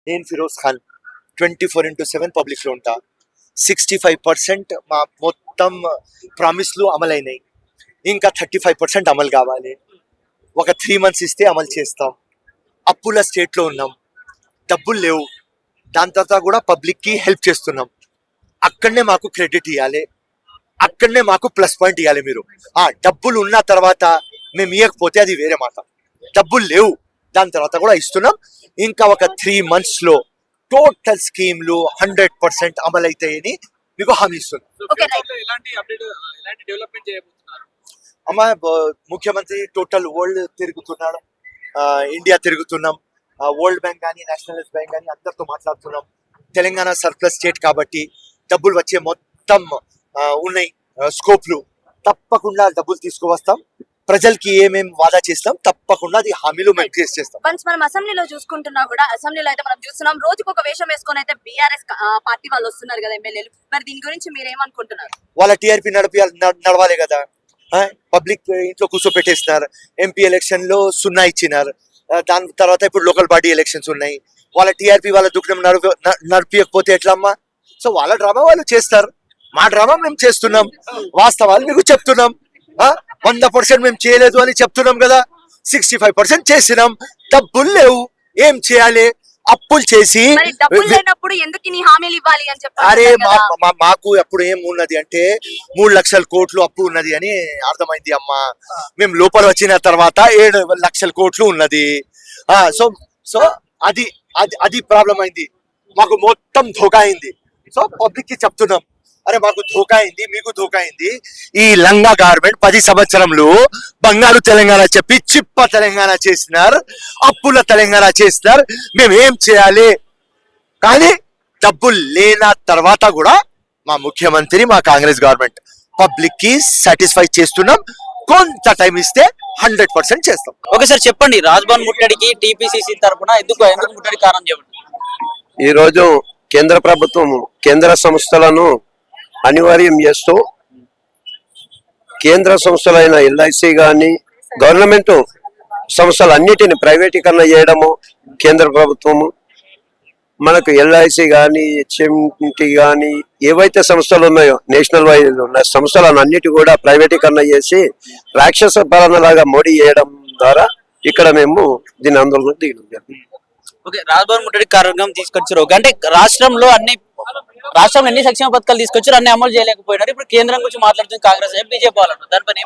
నేను ఫిరోజ్ ఖాన్ 24/7 పబ్లిక్లో ఉంటా. 65% మా మొత్తం ప్రామిస్లు అమలైనాయి. ఇంకా 35% అమలు కావాలి. ఒక 3 months ఇస్తే అమలు చేస్తాం. అప్పుల స్టేట్లో ఉన్నాం, డబ్బులు లేవు. దాని తర్వాత కూడా పబ్లిక్కి హెల్ప్ చేస్తున్నాం. అక్కడనే మాకు క్రెడిట్ ఇవ్వాలి, అక్కడనే మాకు ప్లస్ పాయింట్ ఇవ్వాలి. మీరు డబ్బులు ఉన్న తర్వాత మేము ఇవ్వకపోతే అది వేరే మాట. డబ్బులు లేవు, దాని తర్వాత కూడా ఇస్తున్నాం. ఇంకా ఒక 3 monthsలో టోటల్ స్కీమ్లు 100% అమలైతాయని మీకు హామీ ఇస్తున్నాం. అమ్మ, ముఖ్యమంత్రి టోటల్ వరల్డ్ తిరుగుతున్నాడు, ఇండియా తిరుగుతున్నాం. వరల్డ్ బ్యాంక్ కానీ నేషనలైజ్ బ్యాంక్ కానీ అందరితో మాట్లాడుతున్నాం. తెలంగాణ సర్ప్లస్ స్టేట్ కాబట్టి డబ్బులు వచ్చే మొత్తం ఉన్నాయి స్కోప్లు. తప్పకుండా డబ్బులు తీసుకువస్తాం. ప్రజలకి ఏమేమి వాదా చేస్తాం తప్పకుండా అది హామీలు మేము క్లియర్ చేస్తాం. మనం అసెంబ్లీలో చూసుకుంటున్నా కూడా, అసెంబ్లీలో అయితే మనం చూస్తున్నాం రోజుకు ఒక వేషం వేసుకొని అయితే బీఆర్ఎస్ పార్టీ వాళ్ళు వస్తున్నారు కదా ఎమ్మెల్యేలు. మరి దీని గురించి మీరు ఏమనుకుంటున్నారు? వాళ్ళ టీఆర్పీ నడవాలి కదా. పబ్లిక్ ఇంట్లో కూర్చోపెట్టేస్తున్నారు. ఎంపీ ఎలక్షన్ లో 0 ఇచ్చినారు. దాని తర్వాత ఇప్పుడు లోకల్ బాడీ ఎలక్షన్స్ ఉన్నాయి. వాళ్ళ టీఆర్పీ వాళ్ళ దుఃఖం నడిపియకపోతే ఎట్లమ్మా? సో వాళ్ళ డ్రామా వాళ్ళు చేస్తారు, మా డ్రామా మేము చేస్తున్నాం. వాస్తవాలు మీకు చెప్తున్నాం. 100% మేము చేయలేదు అని చెప్తున్నాం కదా. 65% చేసినాం. డబ్బులు లేవు, ఏం చేయాలి? అప్పులు చేసి అరే మాకు ఎప్పుడు ఏం ఉన్నది అంటే 3 లక్షల కోట్లు అప్పు ఉన్నది అని అర్థమైంది అమ్మా. మేము లోపల వచ్చిన తర్వాత 7 లక్షల కోట్లు ఉన్నది. సో సో అది అది ప్రాబ్లం అయింది. మాకు మొత్తం ధోకా అయింది. సో పబ్లిక్ కి చెప్తున్నాం, అరే మాకు ధోకా అయింది, మీకు ధోకా అయింది. ఈ లంగా గవర్నమెంట్ 10 సంవత్సరంలో బంగారు తెలంగాణ చెప్పి చిప్ప తెలంగాణ చేసినారు, అప్పుల తెలంగాణ చేసినారు. మేము ఏం చేయాలి? కానీ డబ్బులు లేన తర్వాత కూడా మా ముఖ్యమంత్రి, మా కాంగ్రెస్ గవర్నమెంట్ పబ్లిక్ కి సాటిస్ఫై చేస్తున్నాం. కొంత టైం ఇస్తే 100% చేస్తాం. ఓకే సార్, చెప్పండి. రాజ్భవన్ ముట్టడికి టీపీసీసీ తరఫున ఎందుకు ముట్టడి కారణం చెప్పండి. ఈ రోజు కేంద్ర ప్రభుత్వం కేంద్ర సంస్థలను అనివార్యం చేస్తూ కేంద్ర సంస్థలైన ఎల్ఐసి కానీ గవర్నమెంట్ సంస్థలన్నిటిని ప్రైవేటీకరణ చేయడము. కేంద్ర ప్రభుత్వము మనకు ఎల్ఐసి కానీ హెచ్ఎంటి కానీ ఏవైతే సంస్థలు ఉన్నాయో నేషనల్ వైడ్ ఉన్న సంస్థలను అన్నిటి కూడా ప్రైవేటీకరణ చేసి రాక్షస పాలనలాగా మోడీ చేయడం ద్వారా ఇక్కడ మేము దీని ఆందోళన దిగడం జరిగింది. ఓకే, రాజ్భవన్ ముట్టడి కార్యక్రమం తీసుకొచ్చారు. అంటే రాష్ట్రంలో ఎన్ని సంక్షేమ పథకాలు తీసుకొచ్చారు, అన్ని అమలు చేయలేకపోయినారు. ఇప్పుడు కేంద్రం గురించి మాట్లాడుతుంది కాంగ్రెస్, బీజేపీ వాళ్ళంటారు. దానిపైన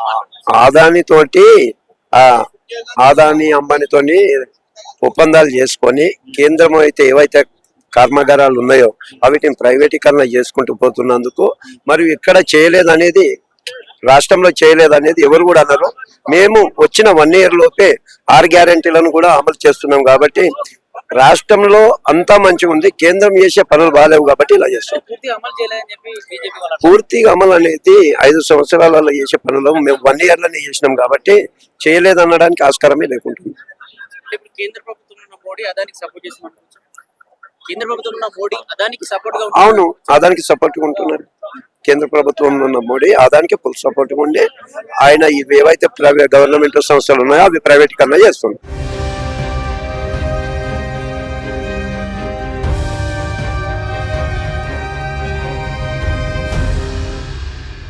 ఆదాని అంబానీతోని ఒప్పందాలు చేసుకొని కేంద్రం అయితే ఏవైతే కర్మాగారాలు ఉన్నాయో వాటిని ప్రైవేటీకరణ చేసుకుంటూ పోతున్నందుకు మరియు ఇక్కడ చేయలేదనేది, రాష్ట్రంలో చేయలేదనేది ఎవరు కూడా అన్నారు. మేము వచ్చిన 1 year లోపే 6 గ్యారెంటీలను కూడా అమలు చేస్తున్నాం. కాబట్టి రాష్ట్రంలో అంతా మంచిగా ఉంది, కేంద్రం చేసే పనులు బాగాలేవు కాబట్టి ఇలా చేస్తాం. పూర్తిగా అమలు అనేది 5 సంవత్సరాలలో చేసే పనులు మేము 1 year లోనే చేసినాం కాబట్టి చేయలేదనడానికి ఆస్కారమే లేకుంటుంది. అవును, అదానికి సపోర్ట్ ఉంటున్నారు. కేంద్ర ప్రభుత్వంలో ఉన్న మోడీ అదానికి ఫుల్ సపోర్ట్ ఉండి ఆయన ఏవైతే గవర్నమెంట్ సంస్థలు ఉన్నాయో అవి ప్రైవేటీకరణ చేస్తున్నారు.